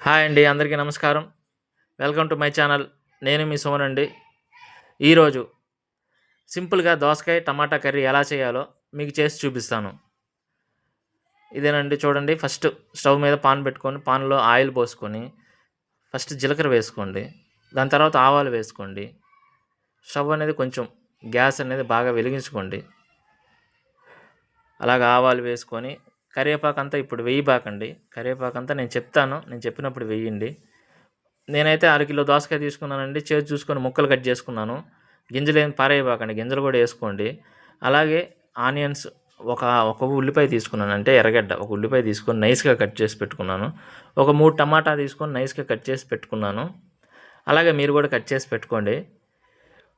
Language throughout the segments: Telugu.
హాయ్ అండి, అందరికీ నమస్కారం. Welcome to my channel. నేను మీ సుమన్ అండి. ఈరోజు సింపుల్గా దోసకాయ టమాటా కర్రీ ఎలా చేయాలో మీకు చేసి చూపిస్తాను. ఇదేనండి, చూడండి. ఫస్ట్ స్టవ్ మీద పాన్ పెట్టుకొని పాన్లో ఆయిల్ పోసుకొని ఫస్ట్ జీలకర్ర వేసుకోండి. దాని తర్వాత ఆవాలు వేసుకోండి. స్టవ్ అనేది కొంచెం గ్యాస్ అనేది బాగా వెలిగించుకోండి. అలాగ ఆవాలు వేసుకొని కరివేపాకు అంతా ఇప్పుడు వేయబాకండి. కరివేపాకు అంతా నేను చెప్తాను, నేను చెప్పినప్పుడు వేయండి. నేనైతే 1/2 కిలో దోసకాయ తీసుకున్నానండి. చేతి చూసుకొని ముక్కలు కట్ చేసుకున్నాను. గింజలు ఏం పారేయబాకండి, గింజలు కూడా వేసుకోండి. అలాగే ఆనియన్స్ ఒక ఉల్లిపాయ తీసుకున్నాను, అంటే ఎర్రగడ్డ ఒక ఉల్లిపాయ తీసుకొని నైస్గా కట్ చేసి పెట్టుకున్నాను. ఒక 3 టమాటా తీసుకొని నైస్గా కట్ చేసి పెట్టుకున్నాను. అలాగే మీరు కూడా కట్ చేసి పెట్టుకోండి.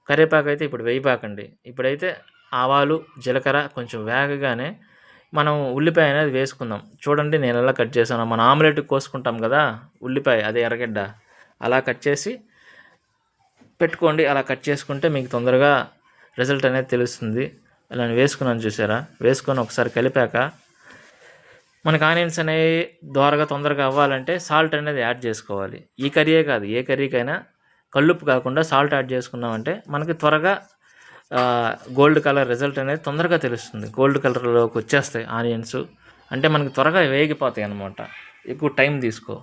కరివేపాకు అయితే ఇప్పుడు వేయబాకండి. ఇప్పుడైతే ఆవాలు జీలకర్ర కొంచెం వేగగానే మనం ఉల్లిపాయ అనేది వేసుకుందాం. చూడండి నేను ఎలా కట్ చేశాను. మన ఆమ్లెట్కి కోసుకుంటాం కదా ఉల్లిపాయ, అదే ఎర్రగడ్డ, అలా కట్ చేసి పెట్టుకోండి. అలా కట్ చేసుకుంటే మీకు తొందరగా రిజల్ట్ అనేది తెలుస్తుంది. ఇలా వేసుకున్నాను, చూసారా? వేసుకొని ఒకసారి కలిపాక మనకు ఆనియన్స్ అనేవి దోరగా తొందరగా అవ్వాలంటే సాల్ట్ అనేది యాడ్ చేసుకోవాలి. ఈ కర్రీయే కాదు, ఏ కర్రీకైనా కల్లుప్పు కాకుండా సాల్ట్ యాడ్ చేసుకున్నామంటే మనకి త్వరగా గోల్డ్ కలర్ రిజల్ట్ అనేది తొందరగా తెలుస్తుంది. గోల్డ్ కలర్లోకి వచ్చేస్తాయి ఆనియన్స్, అంటే మనకి త్వరగా వేగిపోతాయి అన్నమాట. ఎక్కువ టైం తీసుకో.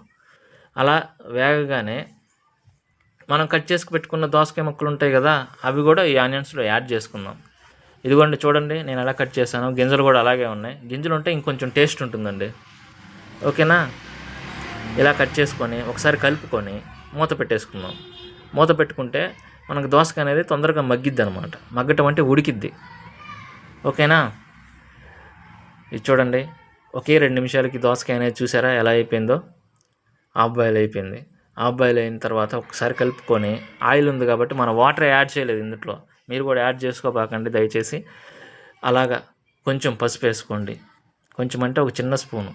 అలా వేగగానే మనం కట్ చేసుకు పెట్టుకున్న దోసకాయ ముక్కలు ఉంటాయి కదా, అవి కూడా ఈ ఆనియన్స్లో యాడ్ చేసుకుందాం. ఇదిగోండి, చూడండి నేను ఎలా కట్ చేశాను. గింజలు కూడా అలాగే ఉన్నాయి. గింజలు ఉంటే ఇంకొంచెం టేస్ట్ ఉంటుందండి. ఓకేనా? ఇలా కట్ చేసుకొని ఒకసారి కలుపుకొని మూత పెట్టేసుకుందాం. మూత పెట్టుకుంటే మనకు దోసకాయ అనేది తొందరగా మగ్గిద్ది అనమాట. మగ్గటం అంటే ఉడికిద్ది. ఓకేనా? ఇది చూడండి, ఒకే 2 నిమిషాలకి దోసకాయ అనేది చూసారా ఎలా అయిపోయిందో? హాఫ్ బాయిల్ అయిపోయింది. హాఫ్ బాయిల్ అయిన తర్వాత ఒకసారి కలుపుకొని, ఆయిల్ ఉంది కాబట్టి మనం వాటర్ యాడ్ చేయలేదు ఇందులో. మీరు కూడా యాడ్ చేసుకోబాకండి దయచేసి. అలాగా కొంచెం పసుపు వేసుకోండి. కొంచెం అంటే ఒక చిన్న స్పూను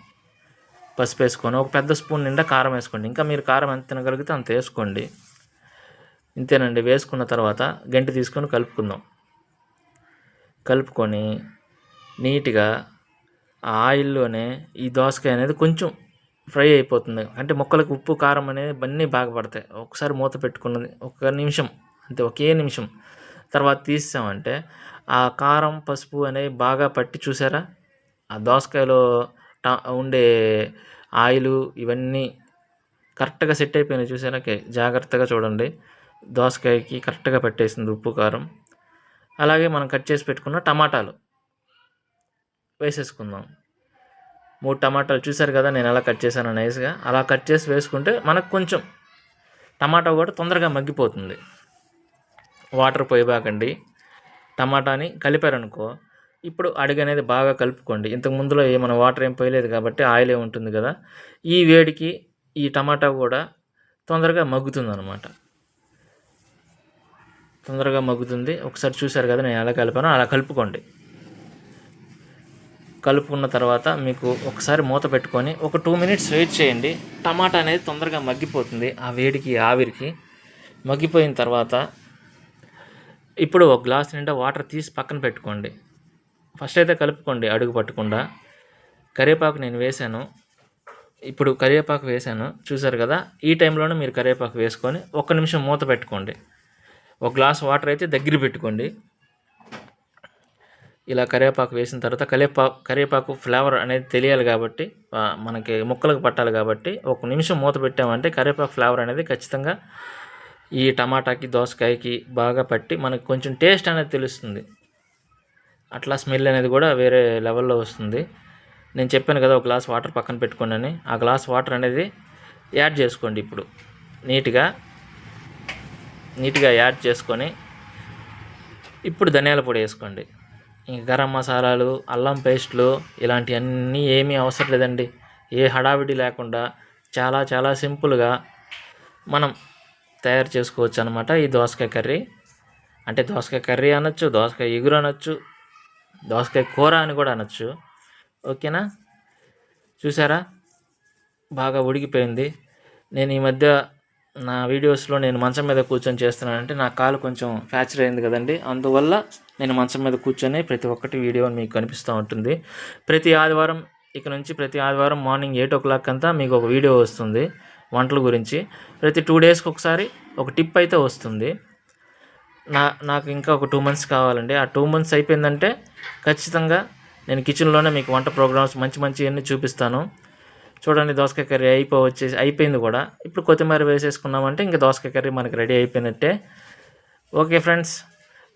పసుపు వేసుకొని ఒక పెద్ద స్పూన్ నిండా కారం వేసుకోండి. ఇంకా మీరు కారం ఎంత తినగలిగితే అంత వేసుకోండి. ఇంతేనండి. వేసుకున్న తర్వాత గంటి తీసుకొని కలుపుకుందాం. కలుపుకొని నీట్గా ఆ ఆయిల్లోనే ఈ దోసకాయ అనేది కొంచెం ఫ్రై అయిపోతుంది. అంటే ముక్కలకు ఉప్పు కారం అనేది అన్నీ బాగా పడతాయి. ఒకసారి మూత పెట్టుకున్నది 1 నిమిషం, అంతే, ఒకే నిమిషం తర్వాత తీసామంటే ఆ కారం పసుపు అనేవి బాగా పట్టి, చూసారా? ఆ దోసకాయలో ఉండే ఆయిలు ఇవన్నీ కరెక్ట్గా సెట్ అయిపోయినాయి. చూసారా? జాగ్రత్తగా చూడండి, దోసకాయకి కరెక్ట్గా పట్టేసింది ఉప్పు కారం. అలాగే మనం కట్ చేసి పెట్టుకున్న టమాటాలు వేసేసుకుందాం. 3 టమాటాలు చూసారు కదా నేను ఎలా కట్ చేశాను నైస్గా. అలా కట్ చేసి వేసుకుంటే మనకు కొంచెం టమాటా కూడా తొందరగా మగ్గిపోతుంది. వాటర్ పోయబాకండి. టమాటాని కలిపారనుకో, ఇప్పుడు అడుగు అనేది బాగా కలుపుకోండి. ఇంతకు ముందులో మనం వాటర్ ఏం పోయలేదు కాబట్టి ఆయిల్ ఏమి ఉంటుంది కదా, ఈ వేడికి ఈ టమాటా కూడా తొందరగా మగ్గుతుంది అనమాట. తొందరగా మగ్గుతుంది. ఒకసారి చూసారు కదా నేను ఎలా కలిపానో, అలా కలుపుకోండి. కలుపుకున్న తర్వాత మీకు ఒకసారి మూత పెట్టుకొని ఒక 2 మినిట్స్ వెయిట్ చేయండి. టమాటా అనేది తొందరగా మగ్గిపోతుంది ఆ వేడికి, ఆవిరికి. మగ్గిపోయిన తర్వాత ఇప్పుడు ఒక గ్లాస్ నిండా వాటర్ తీసి పక్కన పెట్టుకోండి. ఫస్ట్ అయితే కలుపుకోండి అడుగు పట్టకుండా. కరివేపాకు నేను వేసాను. ఇప్పుడు కరివేపాకు వేసాను, చూసారు కదా? ఈ టైంలోనే మీరు కరివేపాకు వేసుకొని 1 నిమిషం మూత పెట్టుకోండి. ఒక గ్లాస్ వాటర్ అయితే దగ్గర పెట్టుకోండి. ఇలా కరివేపాకు వేసిన తర్వాత కరివేపాకు ఫ్లేవర్ అనేది తెలియాలి కాబట్టి, మనకి ముక్కలకు పట్టాలి కాబట్టి 1 నిమిషం మూత పెట్టామంటే కరివేపాకు ఫ్లేవర్ అనేది ఖచ్చితంగా ఈ టమాటాకి దోసకాయకి బాగా పట్టి మనకు కొంచెం టేస్ట్ అనేది తెలుస్తుంది. అట్లా స్మెల్ అనేది కూడా వేరే లెవెల్లో వస్తుంది. నేను చెప్పాను కదా ఒక గ్లాస్ వాటర్ పక్కన పెట్టుకోండి అని. ఆ గ్లాస్ వాటర్ అనేది యాడ్ చేసుకోండి. ఇప్పుడు నీట్గా యాడ్ చేసుకొని ఇప్పుడు ధనియాల పొడి వేసుకోండి. ఇంక గరం మసాలాలు, అల్లం పేస్టులు ఇలాంటివన్నీ ఏమీ అవసరం లేదండి. ఏ హడావిడి లేకుండా చాలా చాలా సింపుల్గా మనం తయారు చేసుకోవచ్చు అనమాట ఈ దోసకాయ కర్రీ. అంటే దోసకాయ కర్రీ అనొచ్చు, దోసకాయ ఎగురు అనొచ్చు, దోసకాయ కూర అని కూడా అనొచ్చు. ఓకేనా? చూసారా? బాగా ఉడికిపోయింది. నేను ఈ మధ్య నా వీడియోస్లో నేను మంచం మీద కూర్చొని చేస్తున్నానంటే నా కాలు కొంచెం ఫ్రాక్చర్ అయింది కదండి, అందువల్ల నేను మంచం మీద కూర్చొని ప్రతి ఒక్కటి వీడియో మీకు కనిపిస్తూ ఉంటుంది. ప్రతి ఆదివారం మార్నింగ్ 8 o'clock అంతా మీకు ఒక వీడియో వస్తుంది. వంటల గురించి. ప్రతి 2 డేస్‌కి ఒకసారి ఒక టిప్ అయితే వస్తుంది. నాకు ఇంకా ఒక 2 మంత్స్ కావాలండి. ఆ 2 మంత్స్ అయిపోయిందంటే ఖచ్చితంగా నేను కిచెన్‌లోనే మీకు వంట ప్రోగ్రామ్స్ మంచియన్నీ చూపిస్తాను. చూడండి, దోసకాయ కర్రీ అయిపోయింది కూడా. ఇప్పుడు కొత్తిమీర వేసేసుకున్నామంటే ఇంక దోసకాయ కర్రీ మనకి రెడీ అయిపోయినట్టే. ఓకే ఫ్రెండ్స్,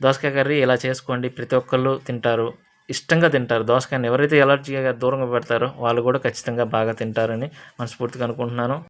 దోసకాయ కర్రీ ఇలా చేసుకోండి. ప్రతి ఒక్కళ్ళు తింటారు, ఇష్టంగా తింటారు. దోసకాయని ఎవరైతే ఎలర్జీగా దూరంగా పెడతారో వాళ్ళు కూడా ఖచ్చితంగా బాగా తింటారని మనస్ఫూర్తిగా అనుకుంటున్నాను.